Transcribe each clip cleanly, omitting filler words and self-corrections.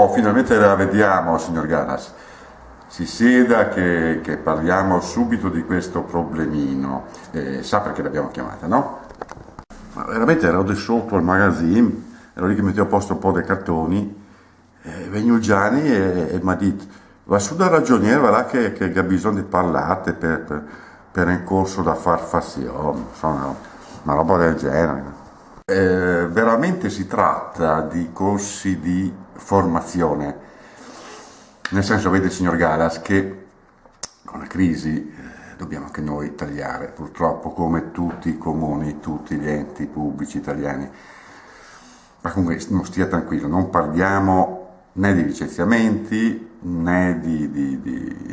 Oh, finalmente la vediamo, signor Garas. Si sieda che parliamo subito di questo problemino. Sa perché l'abbiamo chiamata, no? Ma veramente ero di sotto al magazzino, ero lì che mettevo a posto un po' dei cartoni, venne Gianni e mi ha detto, va su dal ragioniere, va là che ha bisogno di parlare per un corso da far fazione, insomma, una roba del genere. Veramente si tratta di corsi di formazione, nel senso, vede signor Galas, che con la crisi dobbiamo anche noi tagliare, purtroppo come tutti i comuni, tutti gli enti pubblici italiani. Ma comunque non stia tranquillo, non parliamo né di licenziamenti né di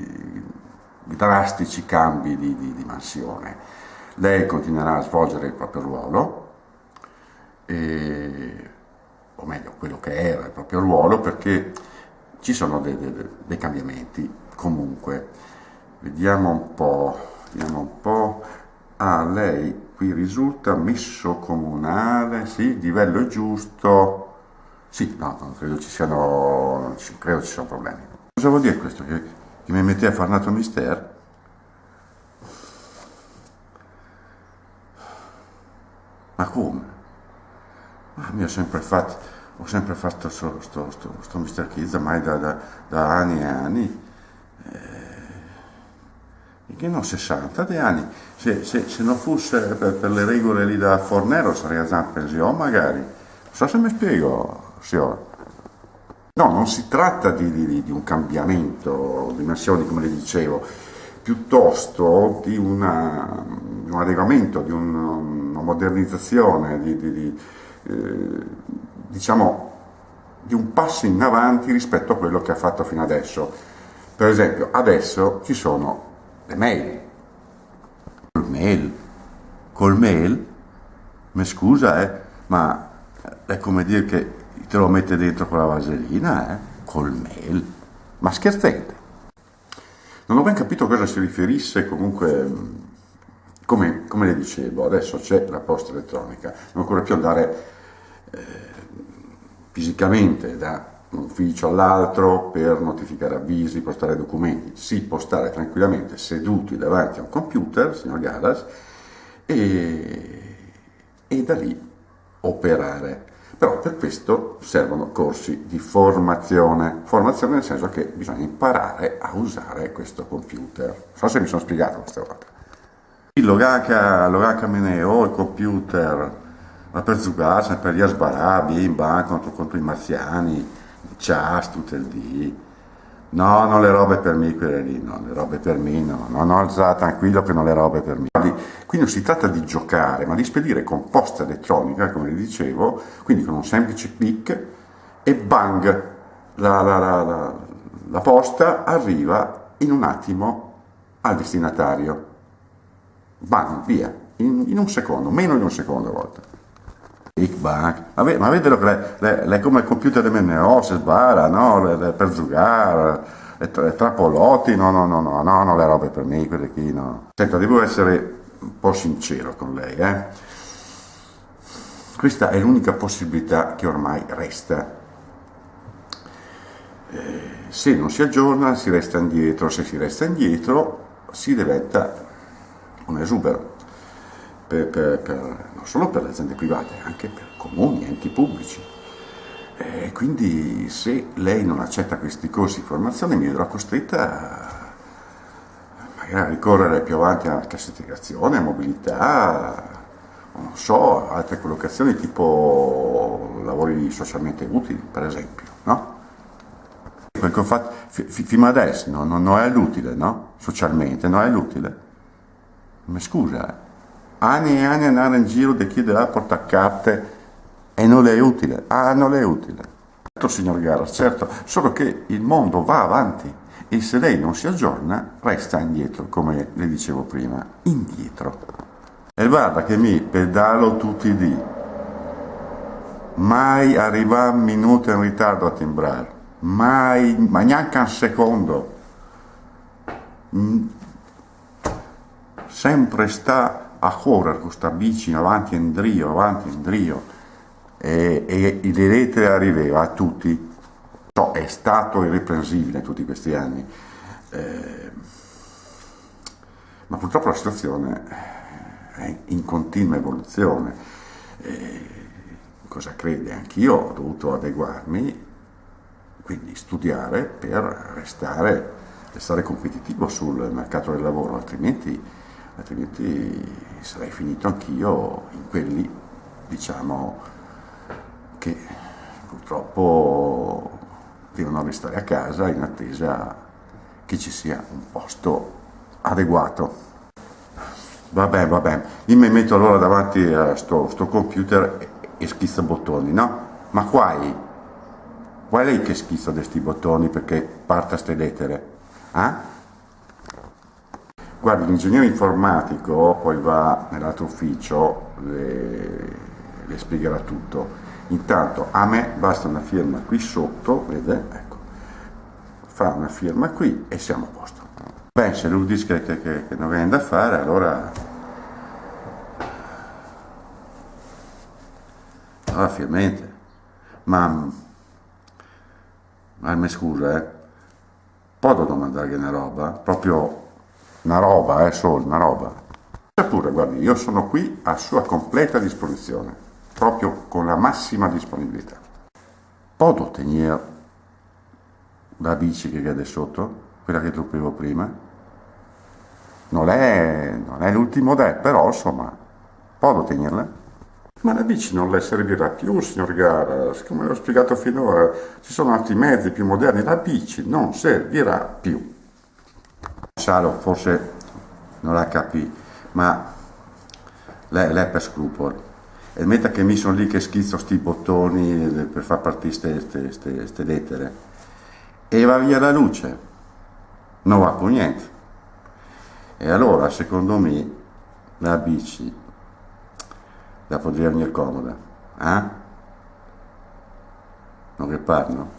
drastici cambi di mansione. Lei continuerà a svolgere il proprio ruolo, o meglio quello che era il proprio ruolo, perché ci sono dei cambiamenti comunque. Vediamo un po'. Ah, lei qui risulta messo comunale, sì, livello giusto. Sì, no, non credo ci siano problemi. Cosa vuol dire questo? Che mi mette a fare nato mistero? Ma come? Io ho sempre fatto sto Mr. Kids ormai da anni e anni, e che no, 60 di anni. Se non fosse per le regole lì da Fornero sarei già in pensione magari. Non so se mi spiego, signora. No, non si tratta di un cambiamento di mansioni, come le dicevo, piuttosto di un adeguamento, di una modernizzazione, diciamo, di un passo in avanti rispetto a quello che ha fatto fino adesso. Per esempio, adesso ci sono le mail. Col mail? Mi scusa, ma è come dire che te lo mette dentro con la vasellina, col mail. Ma scherzate? Non ho ben capito a cosa si riferisse, comunque, come le dicevo, adesso c'è la posta elettronica, non occorre più andare fisicamente da un ufficio all'altro per notificare avvisi, postare documenti, si può stare tranquillamente seduti davanti a un computer, signor Galas, e da lì operare. Però per questo servono corsi di formazione nel senso che bisogna imparare a usare questo computer. Non so se mi sono spiegato questa volta. Logaca meneo, il computer, ma per giocare, per gli sbarabi, in banca contro i marziani, chas, tutto il dì. No, non le robe per me quelle lì, no, le robe per me no, sta tranquillo che non le robe per me. Qui non si tratta di giocare, ma di spedire con posta elettronica, come vi dicevo, quindi con un semplice clic e bang, la posta arriva in un attimo al destinatario. Bang, via, in un secondo, meno di un secondo a volte. Clic, bang. Ma vedelo che lei come il computer di MNO si sbara, no? Per giocare, le trappolotti, no, non le robe per me, quelle qui, no. Senta, devo essere un po' sincero con lei, Questa è l'unica possibilità che ormai resta. Se non si aggiorna si resta indietro, se si resta indietro si diventa un esubero, non solo per le aziende private, anche per comuni, enti pubblici. Quindi se lei non accetta questi corsi di formazione mi vedrà costretta a ricorrere più avanti alla cassa integrazione, a mobilità, non so, altre collocazioni tipo lavori socialmente utili, per esempio, no? Quel che ho fatto fino adesso non è l'utile, no? Socialmente non è l'utile. Ma scusa, anni e anni andare in giro di chiedere a portacarte e non le è utile. Ah, non le è utile. Certo, signor Garas, certo, solo che il mondo va avanti e se lei non si aggiorna resta indietro, come le dicevo prima, indietro. E guarda che mi pedalo tutti i dì, mai arriva un minuto in ritardo a timbrare, mai, ma neanche un secondo. Sempre sta a correre con sta bici avanti e indietro, e le lettere arrivano a tutti. So, è stato irreprensibile tutti questi anni, ma purtroppo la situazione è in continua evoluzione. Cosa crede? Anch'io ho dovuto adeguarmi, quindi studiare per restare competitivo sul mercato del lavoro, altrimenti sarei finito anch'io in quelli, diciamo, che purtroppo devono restare a casa in attesa che ci sia un posto adeguato. Vabbè, io mi metto allora davanti a sto computer e schizzo bottoni, no? Ma qua è lei che schizza questi bottoni perché parta ste lettere? Eh? Guardi, l'ingegnere informatico poi va nell'altro ufficio, le spiegherà tutto. Intanto a me basta una firma qui sotto, vede? Ecco, fa una firma qui e siamo a posto. Beh, se lui dice che non viene da fare, allora firmente. Ma mi scusa, posso domandargli una roba? Proprio una roba, solo una roba. Eppure, guardi, io sono qui a sua completa disposizione, proprio con la massima disponibilità. Posso ottenere la bici che vede sotto, quella che trovevo prima? Non è l'ultimo modello, però insomma, posso ottenerla? Ma la bici non le servirà più, signor Gara, come l'ho spiegato finora, ci sono altri mezzi più moderni, la bici non servirà più. Salo, forse non la capì, ma lei è per scrupolo. E metta che mi sono lì che schizzo sti bottoni per far partire ste lettere. E va via la luce. Non va più niente. E allora, secondo me, la bici la potrei venire comoda. Non che parlo?